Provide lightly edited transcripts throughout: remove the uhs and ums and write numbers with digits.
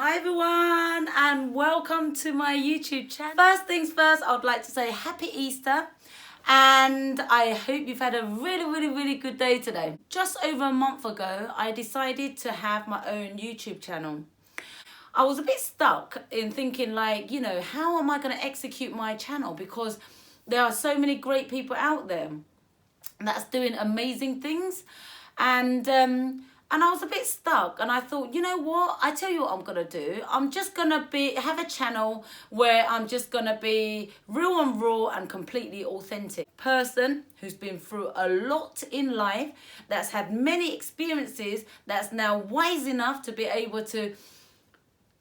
Hi everyone and welcome to my YouTube channel. First things first, I would like to say happy Easter and I hope you've had a really good day today. Just over a month ago, I decided to have my own YouTube channel. I was a bit stuck in thinking like, how am I going to execute my channel? Because there are so many great people out there that's doing amazing things, and I was a bit stuck, and I thought, you know what, I tell you what I'm gonna do. I'm just gonna have a channel where I'm just gonna be real and raw and completely authentic person who's been through a lot in life, that's had many experiences, that's now wise enough to be able to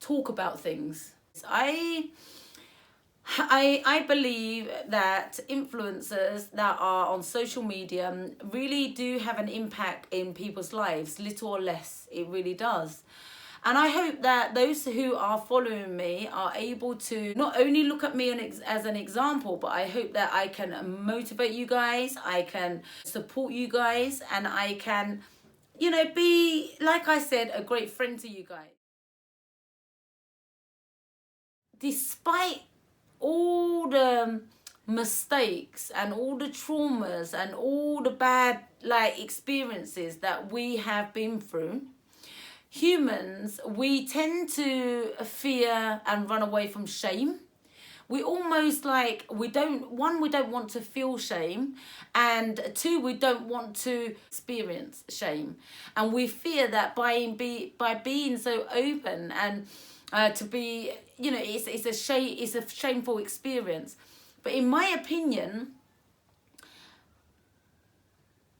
talk about things. I believe that influencers that are on social media really do have an impact in people's lives, little or less. It really does. And I hope that those who are following me are able to not only look at me as an example, but I hope that I can motivate you guys, I can support you guys, and I can, be, like I said, a great friend to you guys. Despite all the mistakes and all the traumas and all the bad experiences that we have been through, humans, we tend to fear and run away from shame. We almost we don't want to feel shame, and two, we don't want to experience shame, and we fear that by being so open and to be, it's a shameful experience. But in my opinion,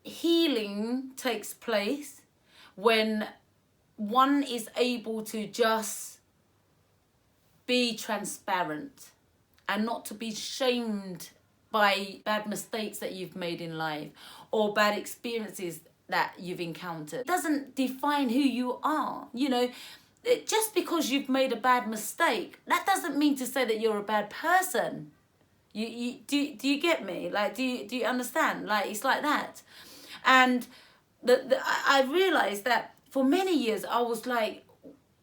healing takes place when one is able to just be transparent and not to be shamed by bad mistakes that you've made in life or bad experiences that you've encountered. It doesn't define who you are, Just because you've made a bad mistake, that doesn't mean to say that you're a bad person. Do you get me? Do you understand? It's like that. And I realized that for many years I was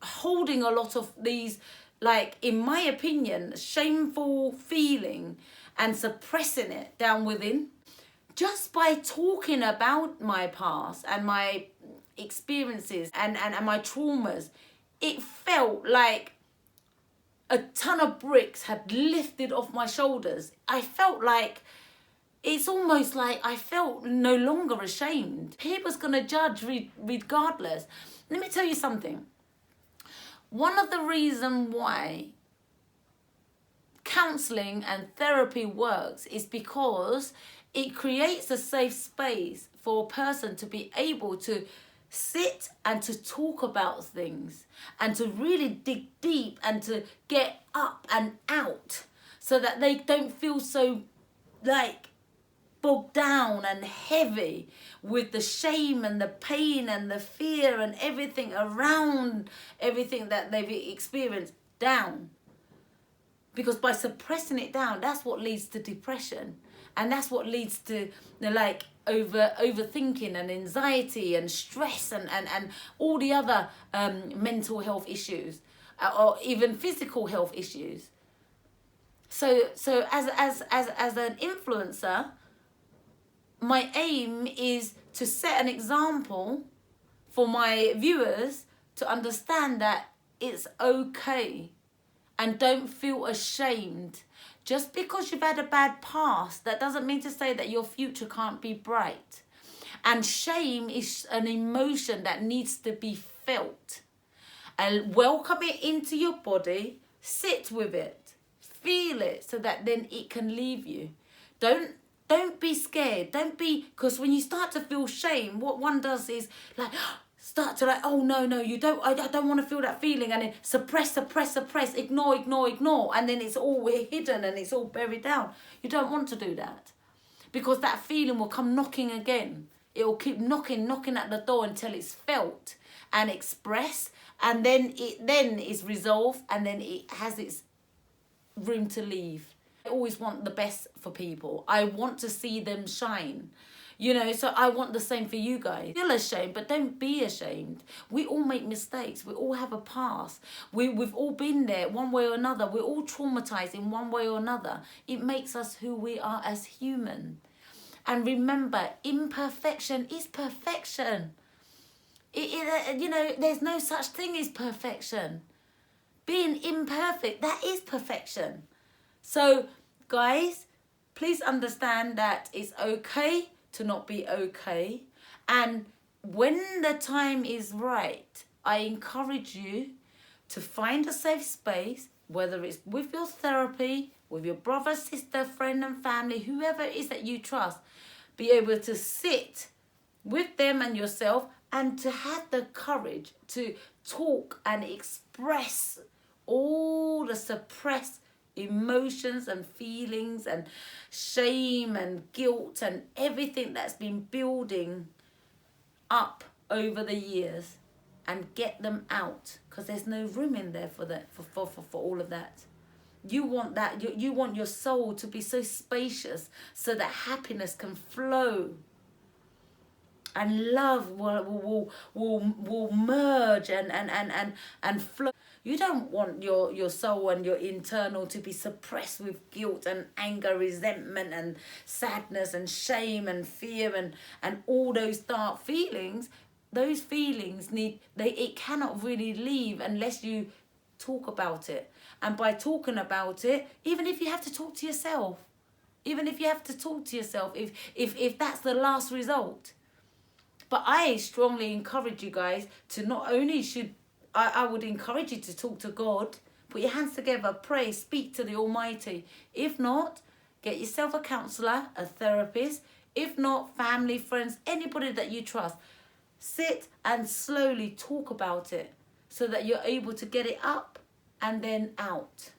holding a lot of these, in my opinion, shameful feeling and suppressing it down within. Just by talking about my past and my experiences and my traumas, it felt like a ton of bricks had lifted off my shoulders. I felt like, it's almost like I felt no longer ashamed. People's gonna judge regardless. Let me tell you something. One of the reasons why counseling and therapy works is because it creates a safe space for a person to be able to sit and to talk about things and to really dig deep and to get up and out, so that they don't feel so bogged down and heavy with the shame and the pain and the fear and everything around everything that they've experienced down. Because by suppressing it down, that's what leads to depression, and that's what leads to overthinking and anxiety and stress and all the other mental health issues, or even physical health issues. So as an influencer, my aim is to set an example for my viewers to understand that it's okay, and don't feel ashamed. Just because you've had a bad past, that doesn't mean to say that your future can't be bright. And shame is an emotion that needs to be felt. And welcome it into your body, sit with it, feel it, so that then it can leave you. Don't be scared. Because when you start to feel shame, what one does is start to oh no, I don't want to feel that feeling, and then suppress, ignore, and then it's all hidden and it's all buried down. You don't want to do that, because that feeling will come knocking again. It will keep knocking at the door until it's felt and expressed, and then it is resolved, and then it has its room to leave. I always want the best for people. I want to see them shine. You know, so I want the same for you guys. Feel ashamed, but don't be ashamed. We all make mistakes. We all have a past. We've all been there one way or another. We're all traumatized in one way or another. It makes us who we are as human. And remember, imperfection is perfection. You know, there's no such thing as perfection. Being imperfect, that is perfection. So, guys, please understand that it's okay to not be okay. And when the time is right, I encourage you to find a safe space, whether it's with your therapy, with your brother, sister, friend and family, whoever it is that you trust, be able to sit with them and yourself and to have the courage to talk and express all the suppressed emotions and feelings and shame and guilt and everything that's been building up over the years, and get them out, because there's no room in there for that, for all of that. You want that, you want your soul to be so spacious so that happiness can flow and love will merge and flow. You don't want your soul and your internal to be suppressed with guilt and anger, resentment and sadness and shame and fear and all those dark feelings. Those feelings it cannot really leave unless you talk about it. And by talking about it, even if you have to talk to yourself, if that's the last result. But I strongly encourage you guys to not only I would encourage you to talk to God, put your hands together, pray, speak to the Almighty. If not, get yourself a counsellor, a therapist. If not, family, friends, anybody that you trust. Sit and slowly talk about it so that you're able to get it up and then out.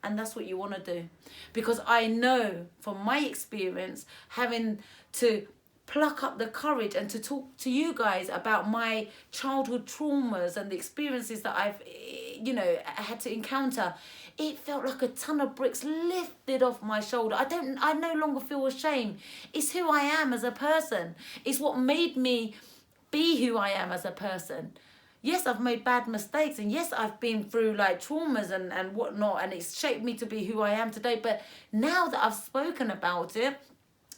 And that's what you want to do. Because I know from my experience, having to pluck up the courage and to talk to you guys about my childhood traumas and the experiences that I've, had to encounter, it felt like a ton of bricks lifted off my shoulder. I no longer feel ashamed. It's who I am as a person. It's what made me be who I am as a person. Yes, I've made bad mistakes, and yes, I've been through like traumas and whatnot, and it's shaped me to be who I am today. But now that I've spoken about it,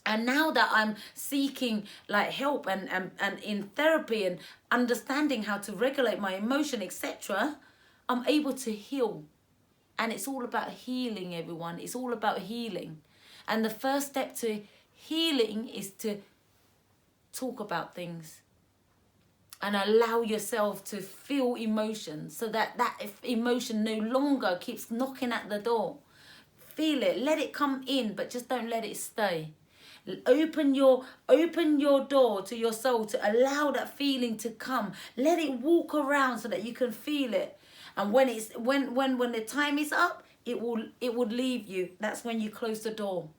and now that I'm seeking like help and in therapy and understanding how to regulate my emotion, etc., I'm able to heal. And it's all about healing, everyone. It's all about healing. And the first step to healing is to talk about things and allow yourself to feel emotion, so that emotion no longer keeps knocking at the door. Feel it, let it come in, but just don't let it stay. Open your door to your soul to allow that feeling to come. Let it walk around so that you can feel it. And when the time is up, it will leave you. That's when you close the door,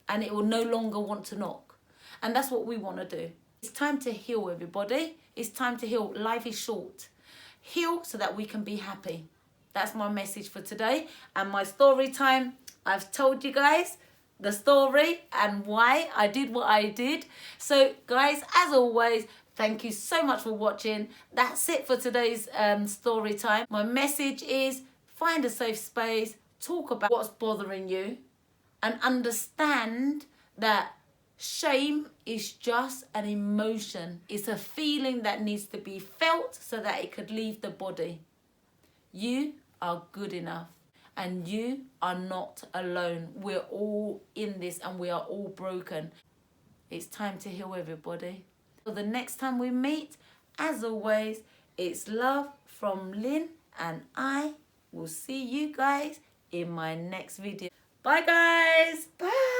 and it will no longer want to knock. And that's what we want to do. It's time to heal, everybody. It's time to heal. Life is short. Heal so that we can be happy. That's my message for today. And my story time, I've told you guys the story and why I did what I did. So guys, as always, thank you so much for watching. That's it for today's story time. My message is find a safe space, talk about what's bothering you, and understand that shame is just an emotion. It's a feeling that needs to be felt so that it could leave the body. You are good enough. And you are not alone. We're all in this and we are all broken. It's time to heal, everybody. So the next time we meet, as always, it's love from Lynn, and I will see you guys in my next video. Bye guys. Bye.